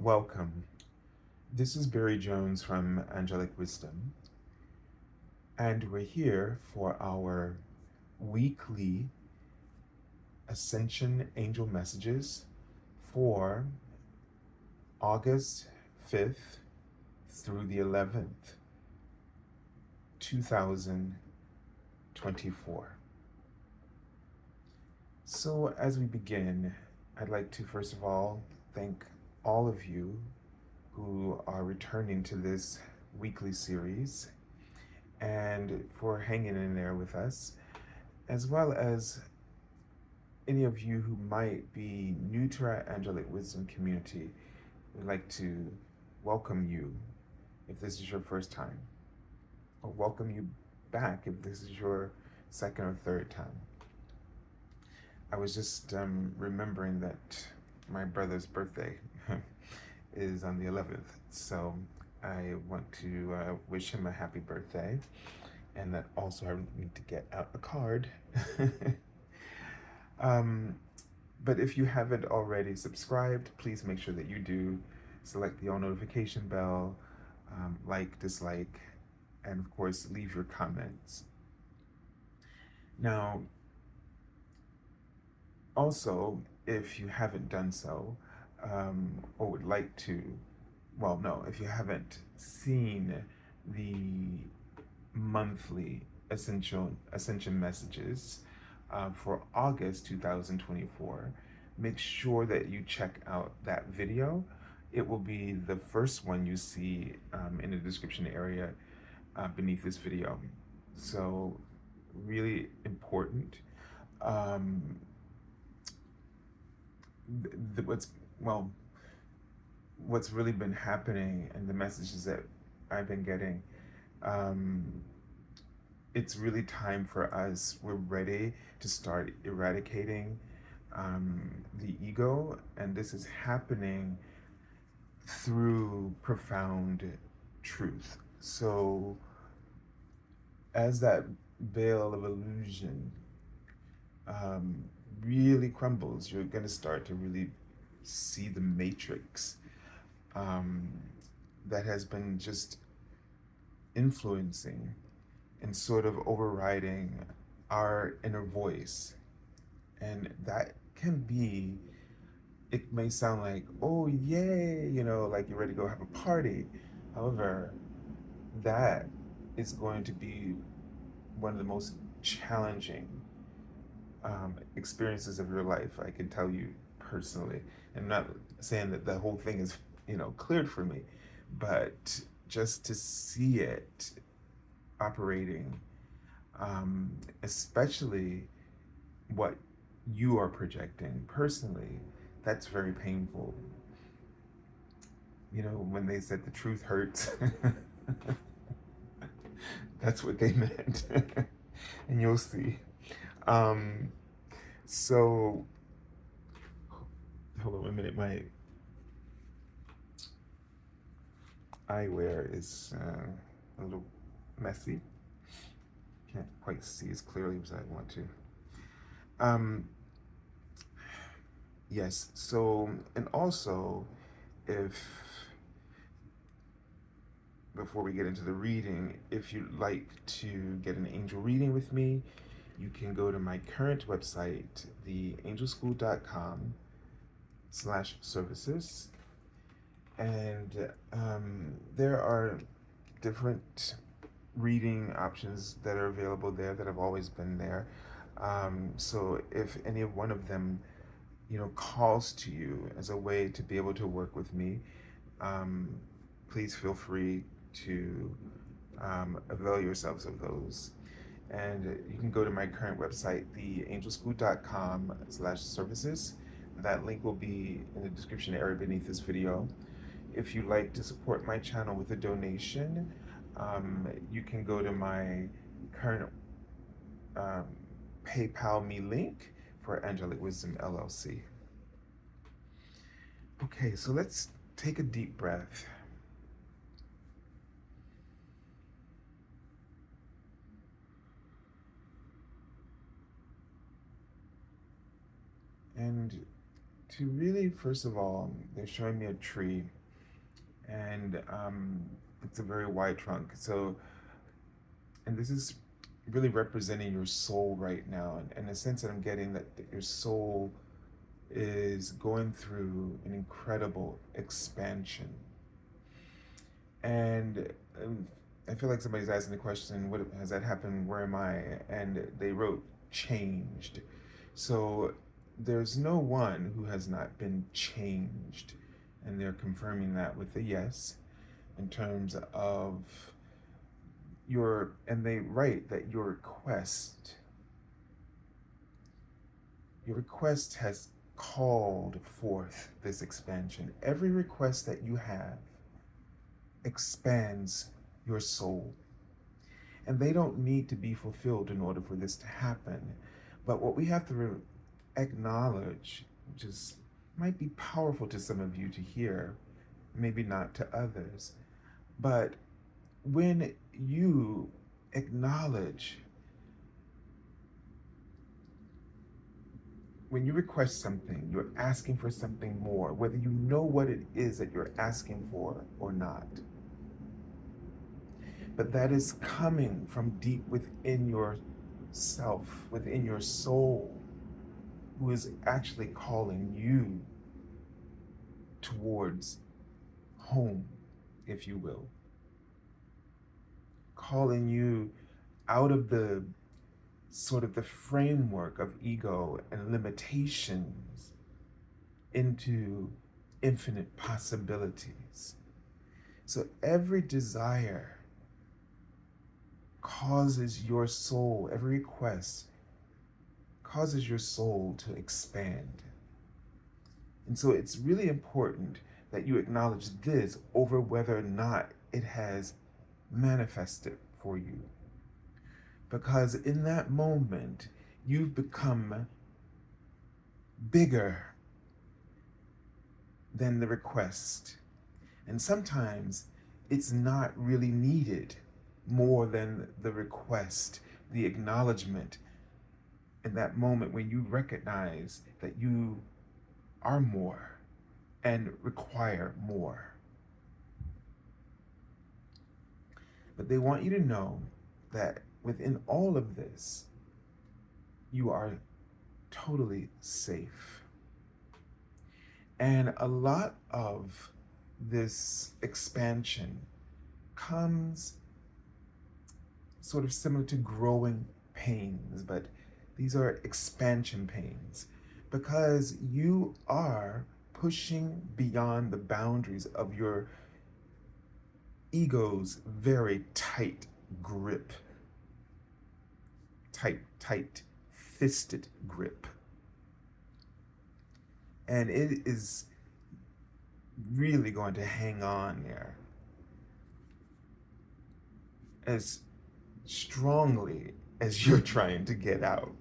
welcome. This is Barry Jones from Angelic Wisdom, and we're here for our weekly Ascension Angel Messages for August 5th through the 11th, 2024. So, as we begin, I'd like to first of all thank all of you who are returning to this weekly series and for hanging in there with us, as well as any of you who might be new to our Angelic Wisdom community. We'd like to welcome you if this is your first time, or welcome you back if this is your second or third time. I was just remembering that my brother's birthday is on the 11th, so I want to wish him a happy birthday, and that also I need to get out a card. But if you haven't already subscribed, please make sure that you do. Select the all notification bell, like, dislike, and of course, leave your comments. Now, also, if you haven't done so, or would like to, well, no, if you haven't seen the monthly Ascension messages for August 2024, make sure that you check out that video. It will be the first one you see in the description area beneath this video. So, really important. What's what's really been happening and the messages that I've been getting, it's really time for us. We're ready to start eradicating the ego, and this is happening through profound truth. So, as that veil of illusion really crumbles, you're going to start to really see the matrix that has been just influencing and sort of overriding our inner voice. And that can be, it may sound like, oh, yay, like you're ready to go have a party. However, that is going to be one of the most challenging experiences of your life, I can tell you personally. And I'm not saying that the whole thing is, cleared for me, but just to see it operating, especially what you are projecting personally, that's very painful. When they said the truth hurts, that's what they meant. And you'll see. So, hold on a minute. My eyewear is a little messy. Can't quite see as clearly as I want to. Yes. So, and also, before we get into the reading, if you'd like to get an angel reading with me, you can go to my current website, theangelschool.com/services. And there are different reading options that are available there that have always been there. So if any one of them, calls to you as a way to be able to work with me, please feel free to avail yourselves of those. And you can go to my current website, theangelschool.com/services. That link will be in the description area beneath this video. If you'd like to support my channel with a donation, you can go to my current PayPal me link for Angelic Wisdom LLC. Okay, so let's take a deep breath. And to really, first of all, they're showing me a tree. and it's a very wide trunk. So, and this is really representing your soul right now, and the sense that I'm getting that your soul is going through an incredible expansion. And I feel like somebody's asking the question, what has that happened? Where am I? And they wrote changed. So there's no one who has not been changed. And they're confirming that with a yes in terms of and they write that your request has called forth this expansion. Every request that you have expands your soul. And they don't need to be fulfilled in order for this to happen. But what we have to acknowledge, which might be powerful to some of you to hear, maybe not to others, but when you acknowledge, when you request something, you're asking for something more, whether you know what it is that you're asking for or not. But that is coming from deep within yourself, within your soul, who is actually calling you towards home, if you will. Calling you out of the sort of the framework of ego and limitations into infinite possibilities. So every desire causes your soul, every request causes your soul to expand. And so it's really important that you acknowledge this over whether or not it has manifested for you. Because in that moment, you've become bigger than the request. And sometimes it's not really needed more than the request, the acknowledgement in that moment when you recognize that you are more and require more. But they want you to know that within all of this, you are totally safe. And a lot of this expansion comes sort of similar to growing pains, but these are expansion pains because you are pushing beyond the boundaries of your ego's very tight grip, tight fisted grip. And it is really going to hang on there as strongly as you're trying to get out,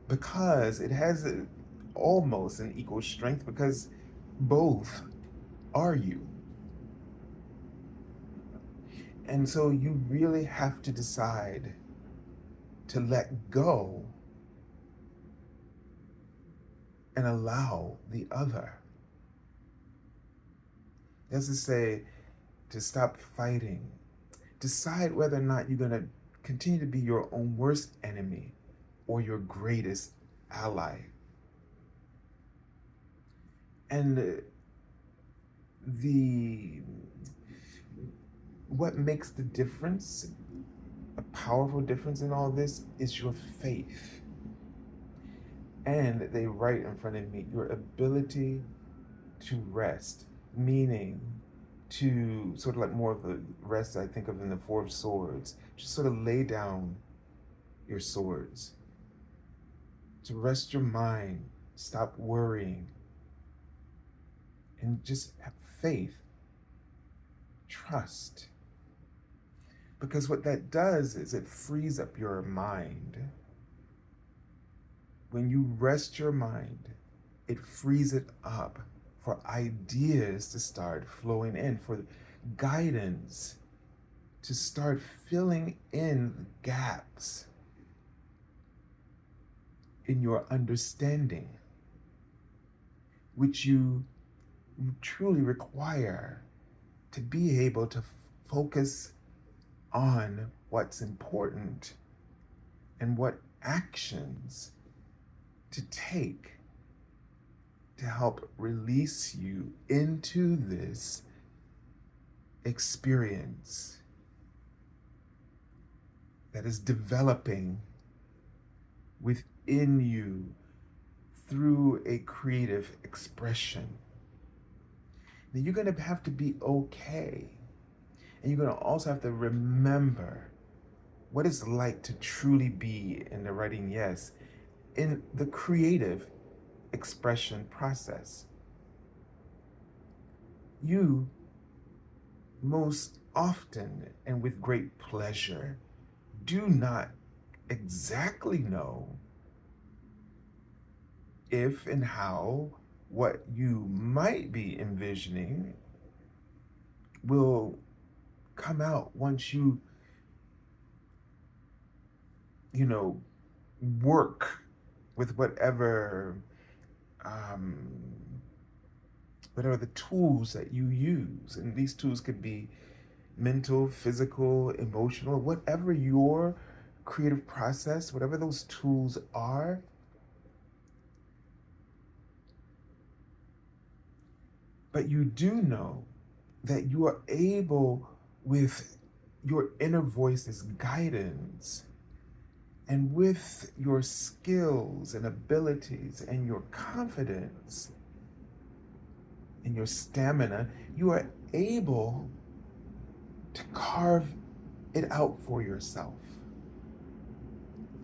because it has almost an equal strength, because both are you. And so you really have to decide to let go and allow the other. That's to say, to stop fighting. Decide whether or not you're going to continue to be your own worst enemy or your greatest ally. And what makes the difference, a powerful difference in all this, is your faith. And they write in front of me, your ability to rest, meaning to sort of like more of the rest I think of in the Four of Swords, just sort of lay down your swords, to rest your mind, stop worrying, and just have faith, trust. Because what that does is it frees up your mind. When you rest your mind, it frees it up for ideas to start flowing in, for guidance to start filling in gaps in your understanding, which you truly require to be able to focus on what's important and what actions to take to help release you into this experience that is developing within you through a creative expression. Now, you're going to have to be okay. And you're going to also have to remember what it's like to truly be in the writing yes, in the creative expression process. You most often and with great pleasure do not exactly know if and how what you might be envisioning will come out once you work with whatever the tools that you use. And these tools could be mental, physical, emotional, whatever your creative process, whatever those tools are. But you do know that you are able, with your inner voice's guidance and with your skills and abilities and your confidence and your stamina, you are able to carve it out for yourself.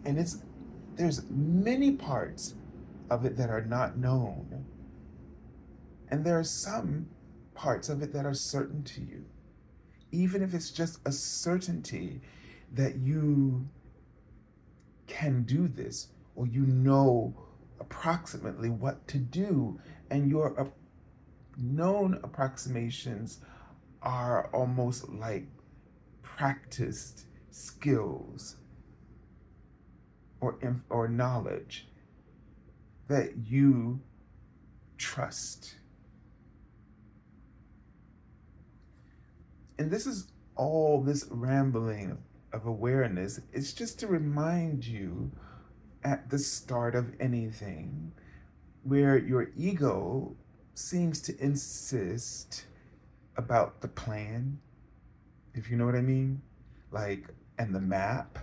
And there's many parts of it that are not known. And there are some parts of it that are certain to you. Even if it's just a certainty that you can do this, or you know approximately what to do, and your known approximations are almost like practiced skills or knowledge that you trust. And this is all this rambling of awareness. It's just to remind you at the start of anything where your ego seems to insist about the plan, if you know what I mean, and the map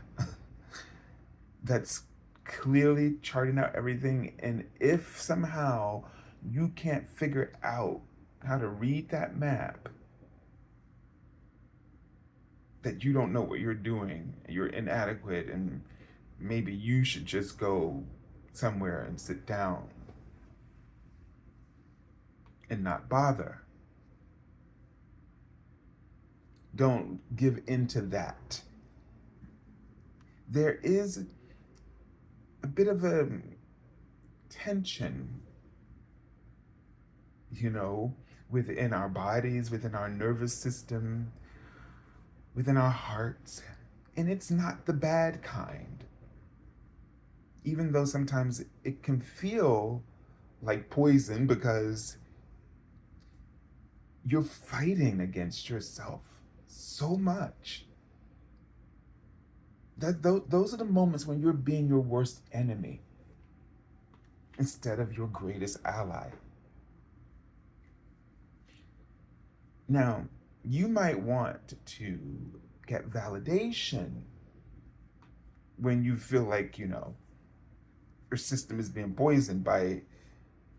that's clearly charting out everything. And if somehow you can't figure out how to read that map, that you don't know what you're doing, you're inadequate, and maybe you should just go somewhere and sit down and not bother. Don't give into that. There is a bit of a tension, within our bodies, within our nervous system, within our hearts. And it's not the bad kind. Even though sometimes it can feel like poison because you're fighting against yourself so much. Those are the moments when you're being your worst enemy instead of your greatest ally. Now, you might want to get validation when you feel like, your system is being poisoned by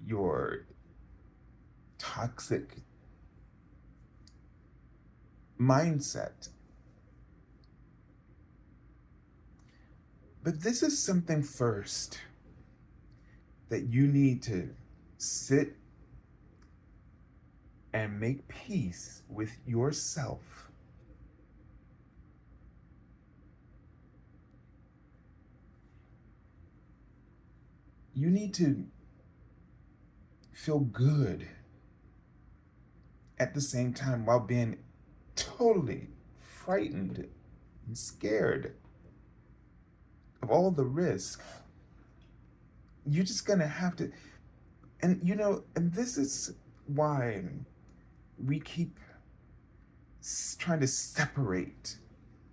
your toxic mindset. But this is something first that you need to sit and make peace with yourself. You need to feel good at the same time while being totally frightened and scared of all the risk. You're just gonna have to, and this is why we keep trying to separate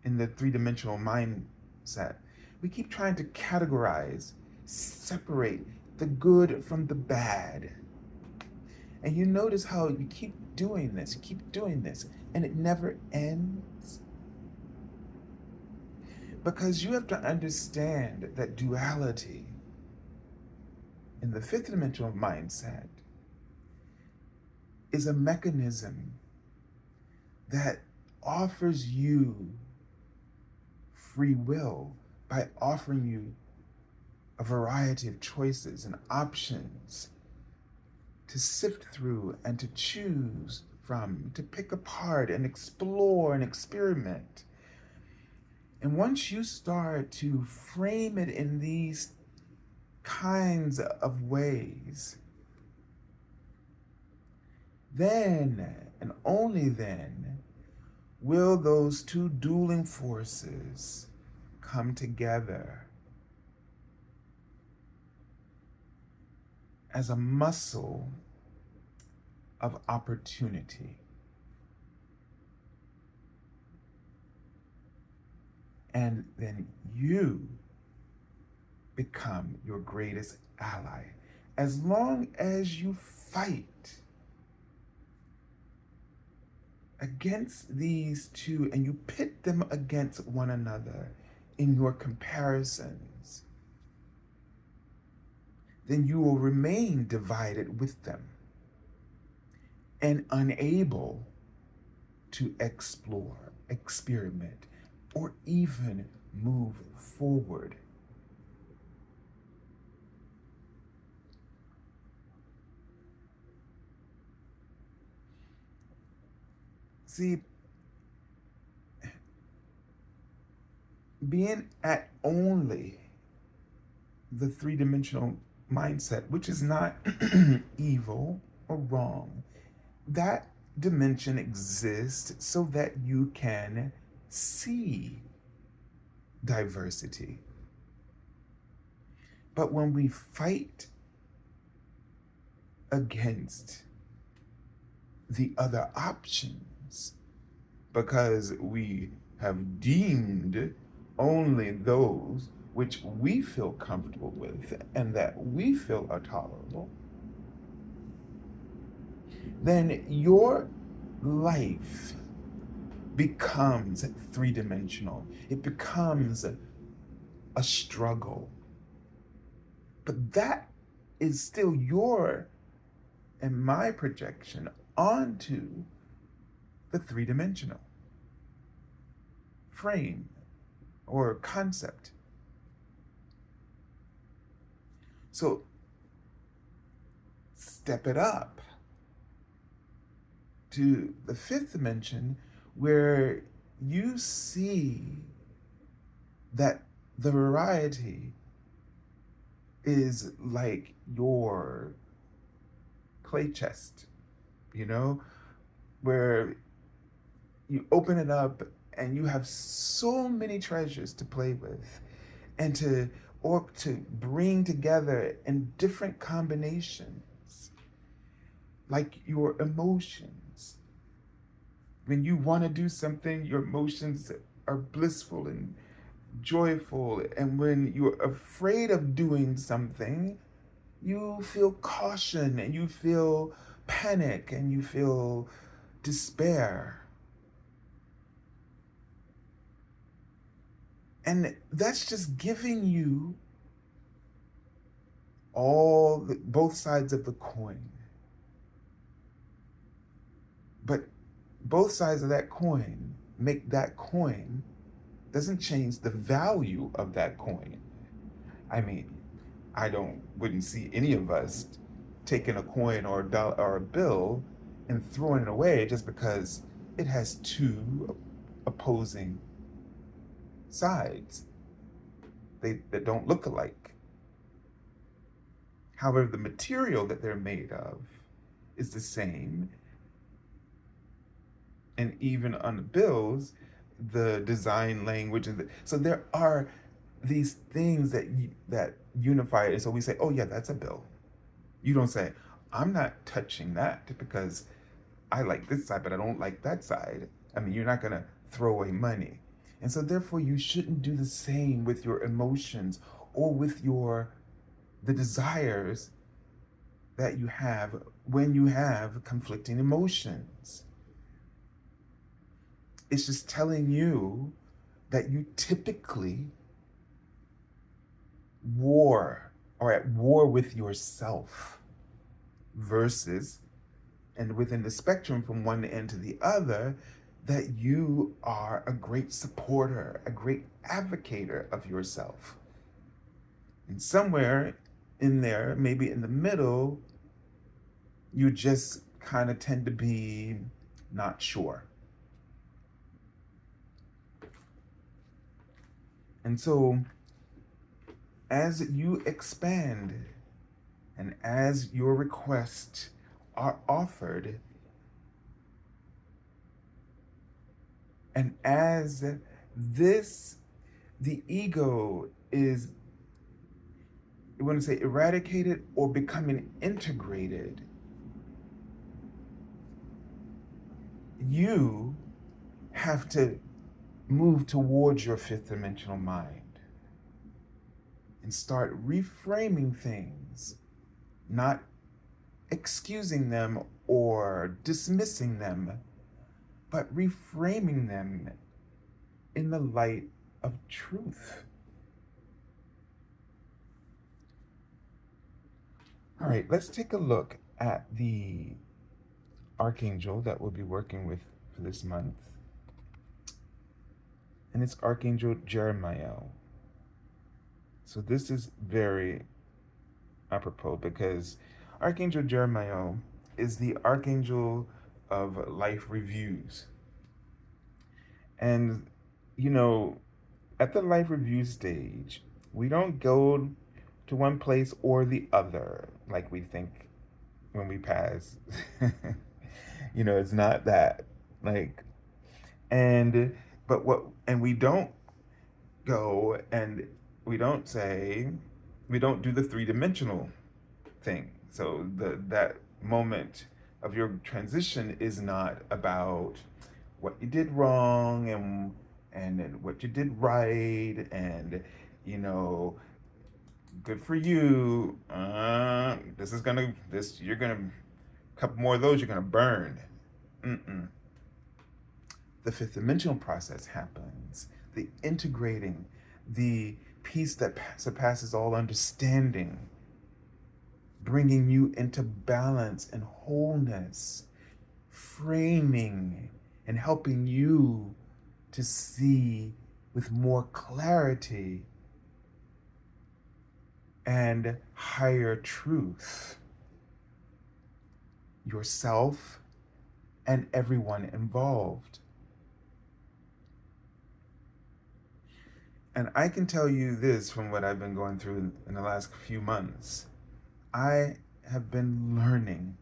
in the three-dimensional mindset. We keep trying to categorize, separate the good from the bad. And you notice how you keep doing this, and it never ends. Because you have to understand that duality in the fifth dimensional mindset is a mechanism that offers you free will by offering you a variety of choices and options to sift through and to choose from, to pick apart and explore and experiment. And once you start to frame it in these kinds of ways, then and only then will those two dueling forces come together as a muscle of opportunity. And then you become your greatest ally. As long as you fight against these two and you pit them against one another in your comparisons, then you will remain divided with them and unable to explore, experiment, or even move forward. See, being at only the three-dimensional mindset, which is not evil or wrong, that dimension exists so that you can see diversity. But when we fight against the other options because we have deemed only those which we feel comfortable with and that we feel are tolerable, then your life becomes three-dimensional. It becomes a struggle. But that is still your and my projection onto the three-dimensional frame or concept. So step it up to the fifth dimension where you see that the variety is like your play chest, where you open it up and you have so many treasures to play with and to bring together in different combinations, like your emotions. When you want to do something, your emotions are blissful and joyful, and when you're afraid of doing something, you feel caution and you feel panic and you feel despair. And that's just giving you both sides of the coin. But both sides of that coin make that coin, doesn't change the value of that coin. I mean, wouldn't see any of us taking a coin or a dollar or a bill and throwing it away just because it has two opposing sides that don't look alike. However, the material that they're made of is the same. And even on the bills, the design language, so there are these things that unify it. And so we say, oh yeah, that's a bill. You don't say, I'm not touching that because I like this side, but I don't like that side. I mean, you're not going to throw away money. And so therefore you shouldn't do the same with your emotions or with the desires that you have when you have conflicting emotions. It's just telling you that you typically are at war with yourself versus, and within the spectrum from one end to the other, that you are a great supporter, a great advocator of yourself. And somewhere in there, maybe in the middle, you just kind of tend to be not sure. And so, as you expand and as your requests are offered, and as the ego is, I want to say, eradicated or becoming integrated, you have to move towards your fifth dimensional mind and start reframing things, not excusing them or dismissing them, but reframing them in the light of truth. All right, let's take a look at the archangel that we'll be working with for this month. And it's Archangel Jeremiel. So this is very apropos because Archangel Jeremiel is the archangel of life reviews. And, you know, at the life review stage, we don't go to one place or the other like we think when we pass. You know, it's not that. And we don't go and we don't do the three-dimensional thing. So that moment of your transition is not about what you did wrong and what you did right, and good for you. You're gonna, a couple more of those you're gonna burn. The fifth dimensional process happens, the integrating, the peace that surpasses all understanding, bringing you into balance and wholeness, framing and helping you to see with more clarity and higher truth yourself and everyone involved. And I can tell you this from what I've been going through in the last few months. I have been learning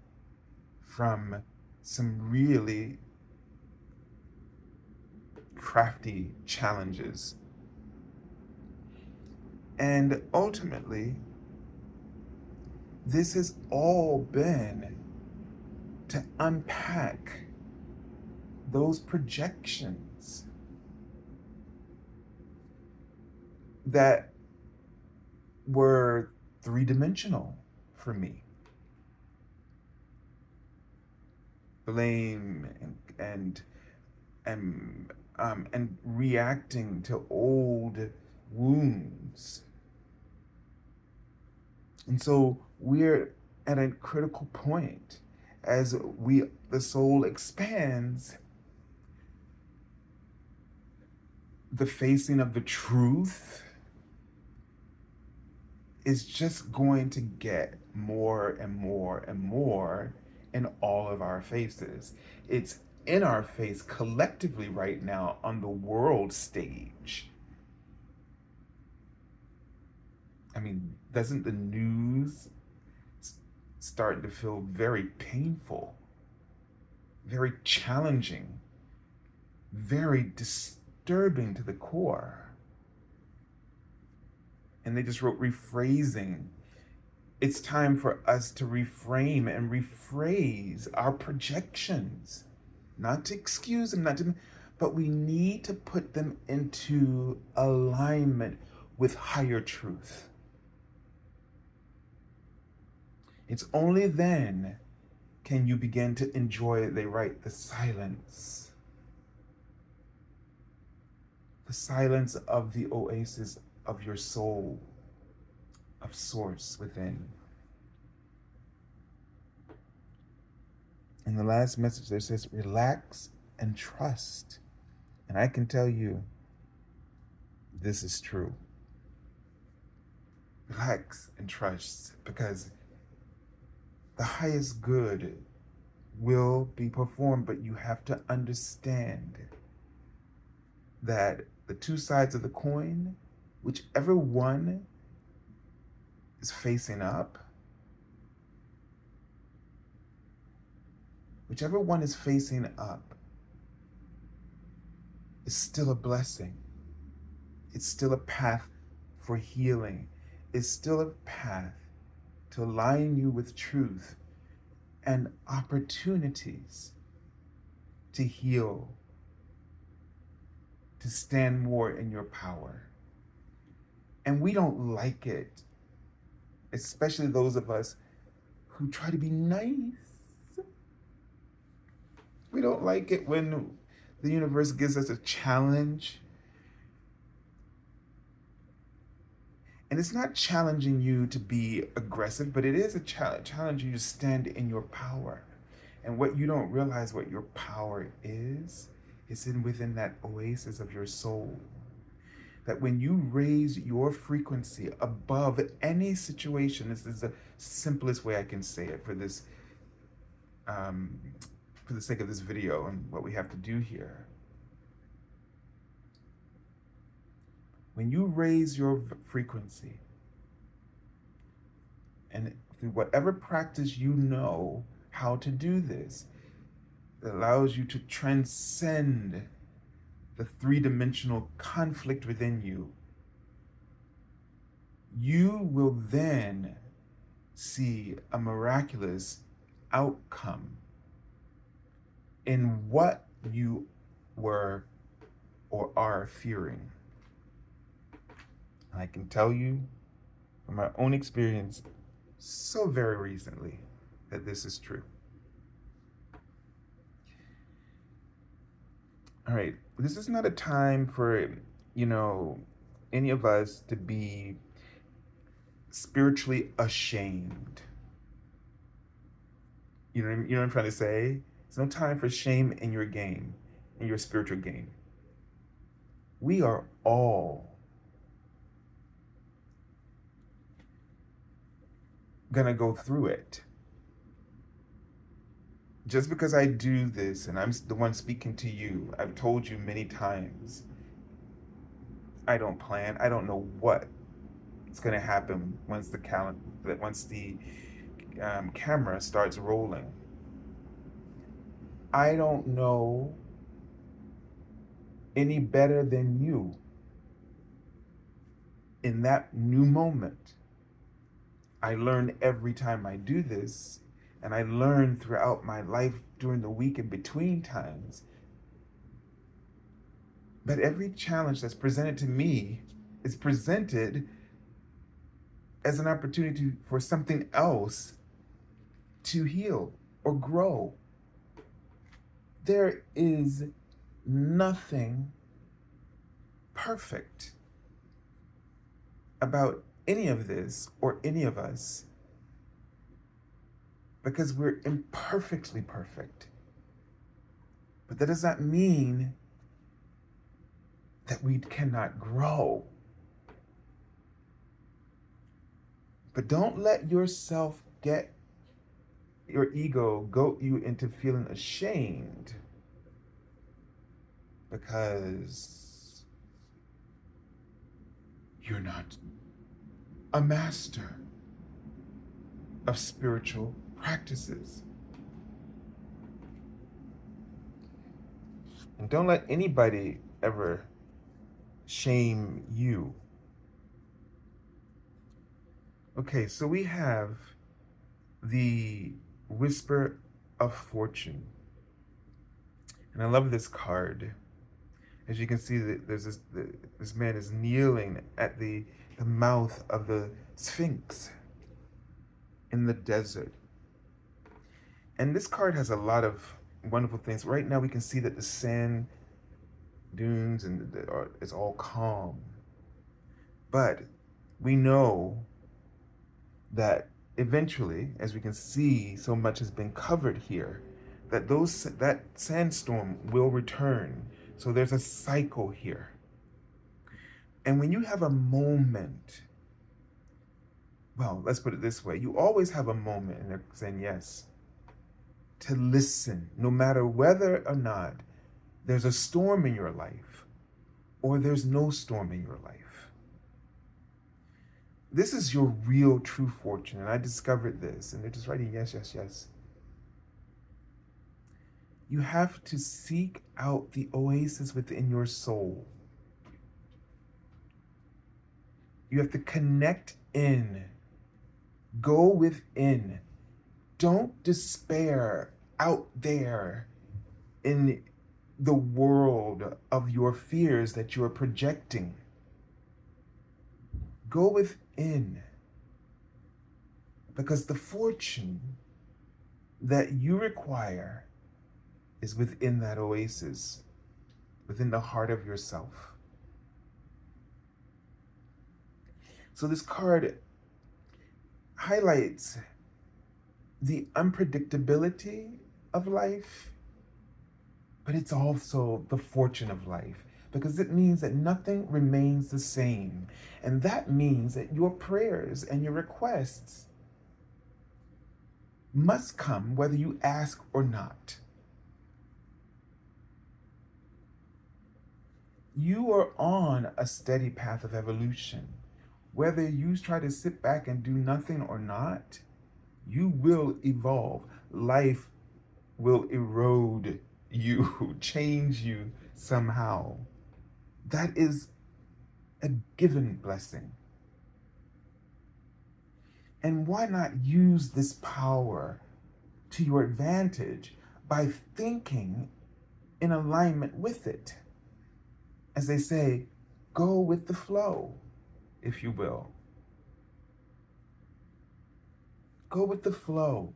from some really crafty challenges. And ultimately, this has all been to unpack those projections that were three-dimensional for me. Blame and reacting to old wounds. And so we're at a critical point as the soul expands. The facing of the truth is just going to get more and more and more in all of our faces. It's in our face collectively right now on the world stage. I mean, doesn't the news start to feel very painful, very challenging, very disturbing to the core? And they just wrote rephrasing. It's time for us to reframe and rephrase our projections. not to excuse them, but we need to put them into alignment with higher truth. It's only then can you begin to enjoy, they write, the silence of the oasis of your soul, of source within. In the last message there says, relax and trust. And I can tell you, this is true. Relax and trust, because the highest good will be performed, but you have to understand that the two sides of the coin, whichever one is facing up, is still a blessing. It's still a path for healing. It's still a path to align you with truth and opportunities to heal, to stand more in your power. And we don't like it, especially those of us who try to be nice. We don't like it when the universe gives us a challenge. And it's not challenging you to be aggressive, but it is a challenge you to stand in your power. And what you don't realize what your power is within that oasis of your soul. That when you raise your frequency above any situation, this is the simplest way I can say it for this, for the sake of this video and what we have to do here. When you raise your frequency, and through whatever practice you know how to do this, it allows you to transcend the three-dimensional conflict within you, you will then see a miraculous outcome in what you were or are fearing. I can tell you from my own experience so very recently that this is true. All right, this is not a time for, any of us to be spiritually ashamed. You know what I'm trying to say? It's no time for shame in your game, in your spiritual game. We are all gonna go through it. Just because I do this and I'm the one speaking to you, I've told you many times, I don't plan. I don't know what is going to happen once the camera starts rolling. I don't know any better than you in that new moment. I learn every time I do this, and I learn throughout my life during the week in between times. But every challenge that's presented to me is presented as an opportunity for something else to heal or grow. There is nothing perfect about any of this or any of us, because we're imperfectly perfect. But that does not mean that we cannot grow. But don't let yourself get your ego goat you into feeling ashamed because you're not a master of spiritual practices. And don't let anybody ever shame you. Okay, so we have the whisper of fortune. And I love this card. As you can see, there's this man is kneeling at the mouth of the Sphinx in the desert. And this card has a lot of wonderful things. Right now we can see that the sand dunes and it's all calm. But we know that eventually, as we can see, so much has been covered here, that sandstorm will return. So there's a cycle here. And when you have a moment, well, let's put it this way, you always have a moment, and they're saying yes, to listen, no matter whether or not there's a storm in your life or there's no storm in your life. This is your real true fortune. And I discovered this, and they're just writing yes, yes, yes. You have to seek out the oasis within your soul. You have to connect in, go within. Don't despair out there in the world of your fears that you are projecting. Go within, because the fortune that you require is within that oasis, within the heart of yourself. So this card highlights the unpredictability of life, but it's also the fortune of life, because it means that nothing remains the same. And that means that your prayers and your requests must come whether you ask or not. You are on a steady path of evolution. Whether you try to sit back and do nothing or not, you will evolve. Life will erode you, change you somehow. That is a given blessing. And why not use this power to your advantage by thinking in alignment with it? As they say, go with the flow, if you will. Go with the flow.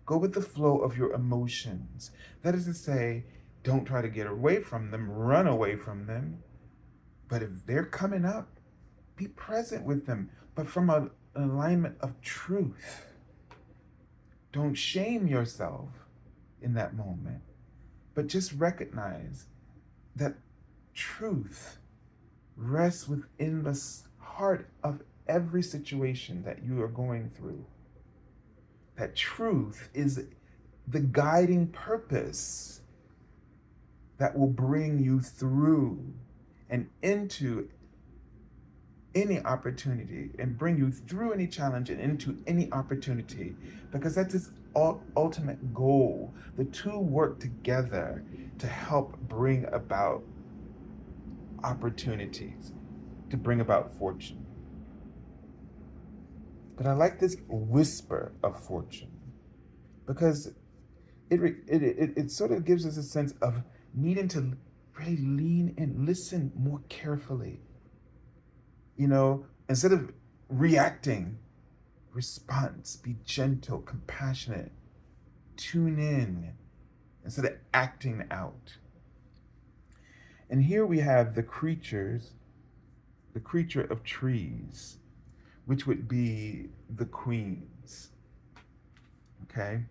Go with the flow of your emotions. That is to say, don't try to get away from them, run away from them. But if they're coming up, be present with them, but from an alignment of truth. Don't shame yourself in that moment, but just recognize that truth rests within the heart of every situation that you are going through. That truth is the guiding purpose that will bring you through and into any opportunity, and bring you through any challenge and into any opportunity, because that's its ultimate goal. The two work together to help bring about opportunities, to bring about fortune. But I like this whisper of fortune, because it sort of gives us a sense of needing to really lean in, listen more carefully. You know, instead of reacting, response, be gentle, compassionate, tune in instead of acting out. And here we have the creature of trees, which would be the queens, okay?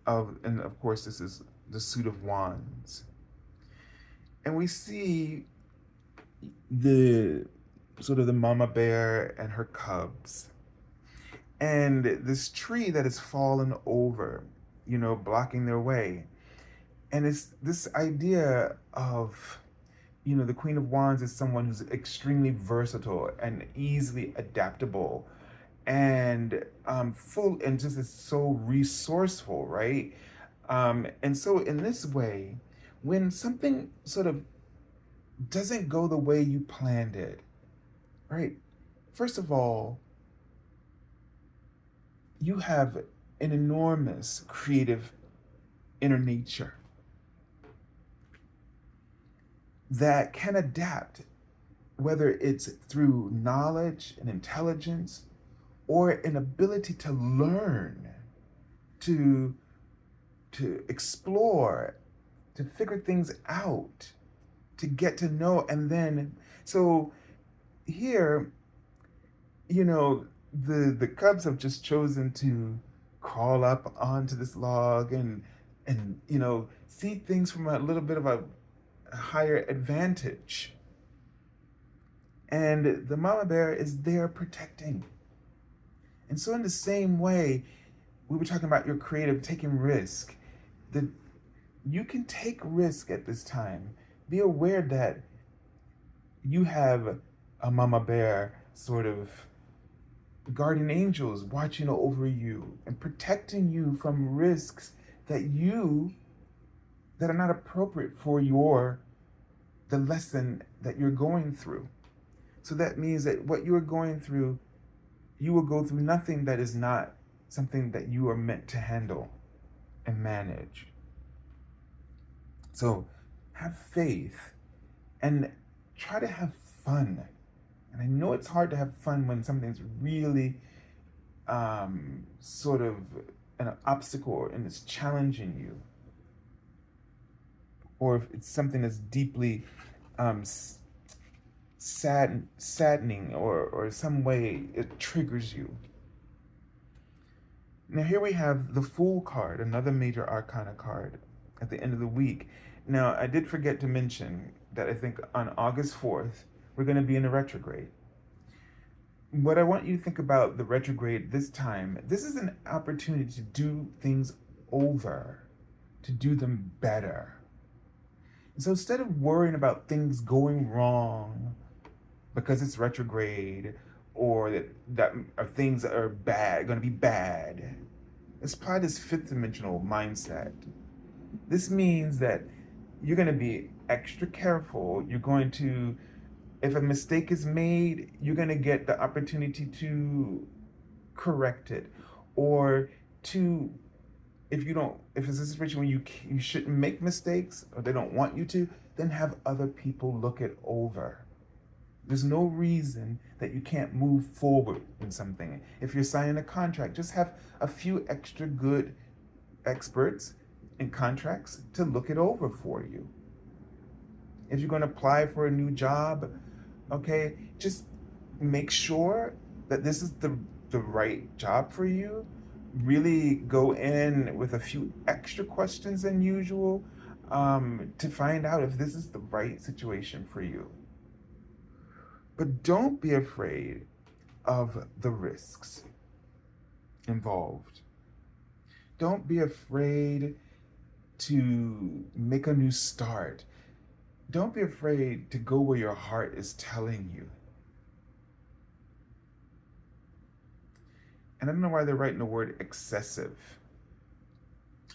And of course, this is the suit of wands. And we see the sort of the mama bear and her cubs. And this tree that has fallen over, you know, blocking their way. And it's this idea of, you know, the Queen of Wands is someone who's extremely versatile and easily adaptable and full, and just is so resourceful, right? And so in this way, when something sort of doesn't go the way you planned it, right? First of all, you have an enormous creative inner nature. that can adapt, whether it's through knowledge and intelligence or an ability to learn, to explore, to figure things out, to get to know. And then, so here, the Cubs have just chosen to crawl up onto this log and see things from a little bit of a higher advantage. And the mama bear is there protecting. And so in the same way, we were talking about your creative taking risk, that you can take risk at this time. Be aware that you have a mama bear sort of guardian angels watching over you and protecting you from risks that are not appropriate for the lesson that you're going through. So that means that what you're going through, you will go through nothing that is not something that you are meant to handle and manage. So have faith and try to have fun. And I know it's hard to have fun when something's really sort of an obstacle and it's challenging you. Or if it's something that's deeply saddening or some way it triggers you. Now here we have the Fool card, another major arcana card at the end of the week. Now I did forget to mention that I think on August 4th, we're going to be in a retrograde. What I want you to think about the retrograde this time, this is an opportunity to do things over, to do them better. So instead of worrying about things going wrong because it's retrograde or that things are bad, going to be bad, let's apply this fifth dimensional mindset. This means that you're going to be extra careful. You're going to, if a mistake is made, you're going to get the opportunity to correct it, or to, if it's a situation where you shouldn't make mistakes or they don't want you to, then have other people look it over. There's no reason that you can't move forward in something. If you're signing a contract, just have a few extra good experts in contracts to look it over for you. If you're going to apply for a new job, okay, just make sure that this is the right job for you. Really go in with a few extra questions than usual to find out if this is the right situation for you. But don't be afraid of the risks involved. Don't be afraid to make a new start. Don't be afraid to go where your heart is telling you. And I don't know why they're writing the word excessive.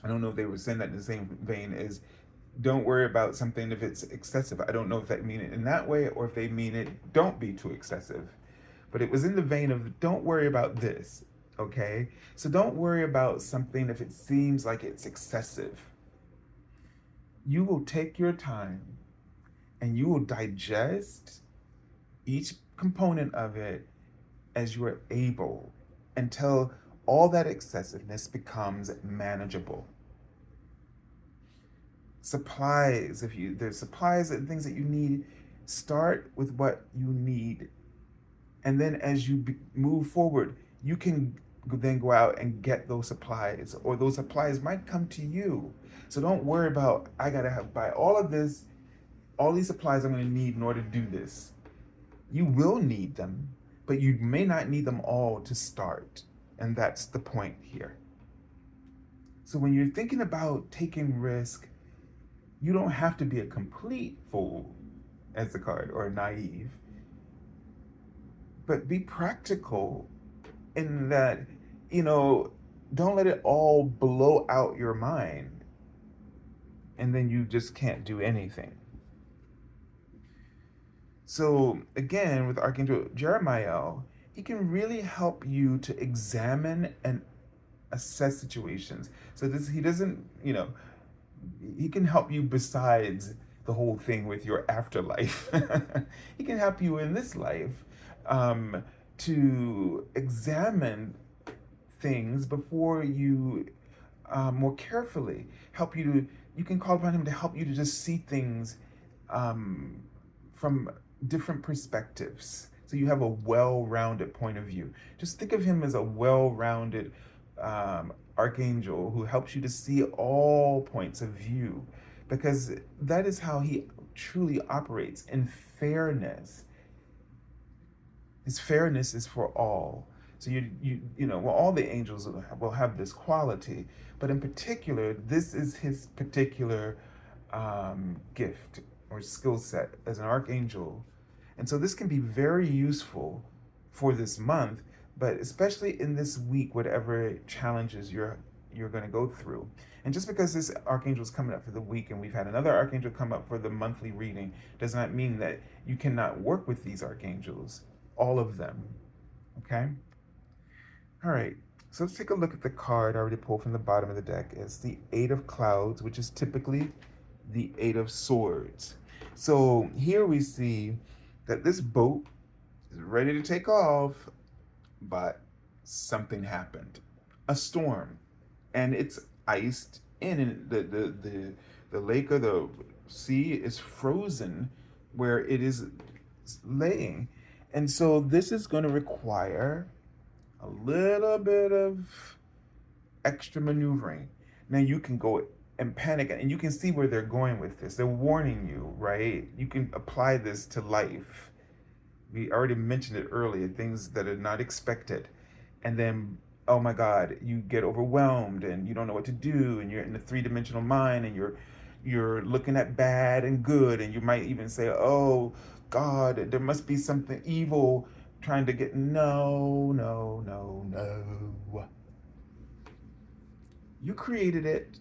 I don't know if they were saying that in the same vein as don't worry about something if it's excessive. I don't know if they mean it in that way or if they mean it don't be too excessive. But it was in the vein of don't worry about this, okay? So don't worry about something if it seems like it's excessive. You will take your time and you will digest each component of it as you are able until all that excessiveness becomes manageable. Supplies, there's supplies and things that you need, start with what you need. And then as you move forward, you can then go out and get those supplies, or those supplies might come to you. So don't worry about, I gotta buy all of this, all these supplies I'm gonna need in order to do this. You will need them, but you may not need them all to start. And that's the point here. So when you're thinking about taking risk, you don't have to be a complete fool, as the card, or naive. But be practical in that, don't let it all blow out your mind. And then you just can't do anything. So again, with Archangel Jeremiel, he can really help you to examine and assess situations. So he doesn't, he can help you besides the whole thing with your afterlife. He can help you in this life to examine things before you more carefully. You can call upon him to help you to just see things from different perspectives. So you have a well-rounded point of view. Just think of him as a well-rounded archangel who helps you to see all points of view, because that is how he truly operates in fairness. His fairness is for all. So well, all the angels will have this quality, but in particular, this is his particular gift or skill set as an archangel. And so this can be very useful for this month, but especially in this week, whatever challenges you're going to go through. And just because this archangel is coming up for the week and we've had another archangel come up for the monthly reading does not mean that you cannot work with these archangels, all of them. Okay? All right. So let's take a look at the card I already pulled from the bottom of the deck. It's the Eight of Clouds, which is typically the Eight of Swords. So here we see that this boat is ready to take off, but something happened. A storm. And it's iced in, and the lake or the sea is frozen where it is laying. And so this is going to require a little bit of extra maneuvering. Now you can go and panic, and you can see where they're going with this. They're warning you, right? You can apply this to life. We already mentioned it earlier, things that are not expected. And then, oh my God, you get overwhelmed and you don't know what to do, and you're in the three-dimensional mind, and you're looking at bad and good, and you might even say, oh God, there must be something evil trying to get. No. You created it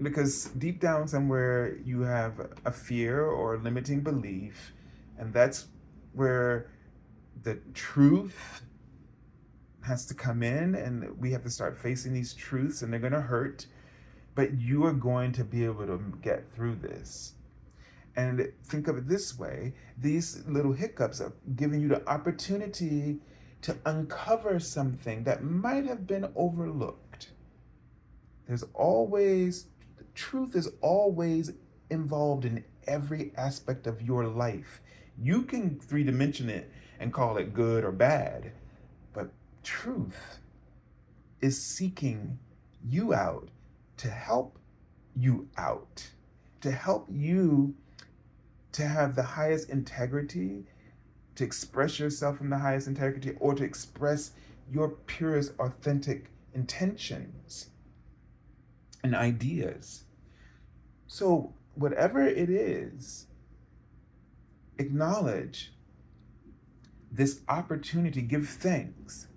because deep down somewhere you have a fear or limiting belief, and that's where the truth has to come in, and we have to start facing these truths, and they're going to hurt, but you are going to be able to get through this. And think of it this way: these little hiccups are giving you the opportunity to uncover something that might have been overlooked. Truth is always involved in every aspect of your life. You can three-dimension it and call it good or bad, but truth is seeking you out to help you out, to help you to have the highest integrity, to express yourself in the highest integrity, or to express your purest, authentic intentions and ideas. So whatever it is, acknowledge this opportunity, give thanks.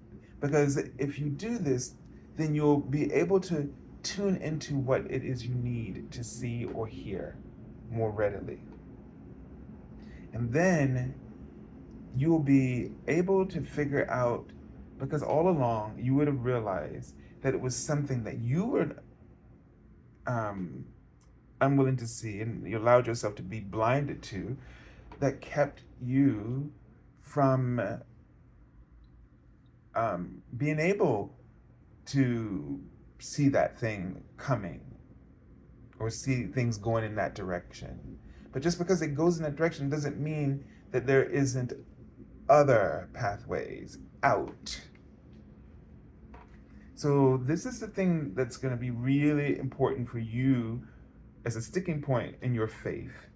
Because if you do this, then you'll be able to tune into what it is you need to see or hear more readily. And then you'll be able to figure out, because all along you would have realized that it was something that you were unwilling to see, and you allowed yourself to be blinded to, that kept you from being able to see that thing coming or see things going in that direction. But just because it goes in that direction doesn't mean that there isn't other pathways out. So this is the thing that's going to be really important for you as a sticking point in your faith.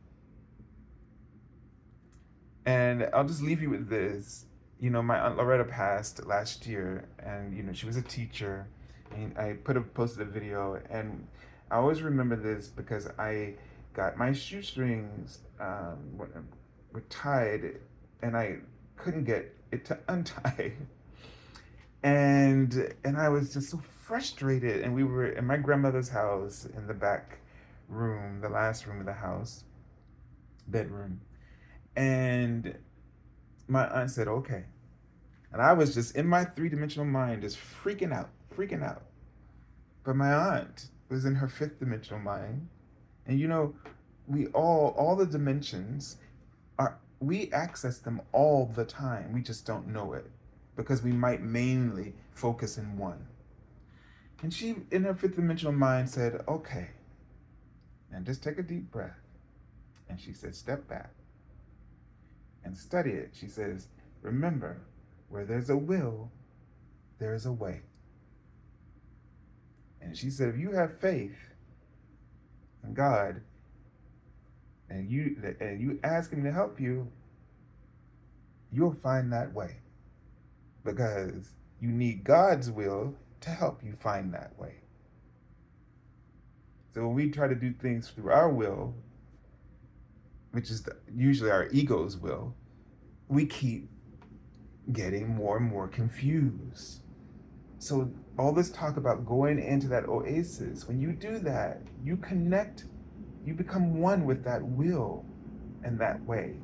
And I'll just leave you with this. My Aunt Loretta passed last year, and she was a teacher, and I posted a video, and I always remember this because I got my shoestrings were tied, and I couldn't get it to untie. And I was just so frustrated, and we were in my grandmother's house in the back room, the last room of the house, bedroom. And my aunt said, okay. And I was just in my three-dimensional mind, just freaking out. But my aunt was in her fifth-dimensional mind. And all the dimensions we access them all the time. We just don't know it because we might mainly focus in one. And she, in her fifth dimensional mind, said, okay, and just take a deep breath. And she said, step back and study it. She says, remember, where there's a will, there's a way. And she said, if you have faith in God and you ask him to help you, you'll find that way. Because you need God's will to help you find that way. So when we try to do things through our will, which is usually our ego's will, we keep getting more and more confused. So all this talk about going into that oasis, when you do that, you connect, you become one with that will and that way.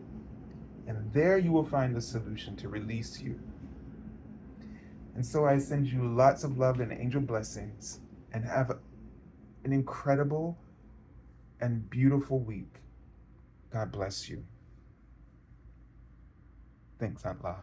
And there you will find the solution to release you. And so I send you lots of love and angel blessings, and have an incredible and beautiful week. God bless you. Thanks, Allah.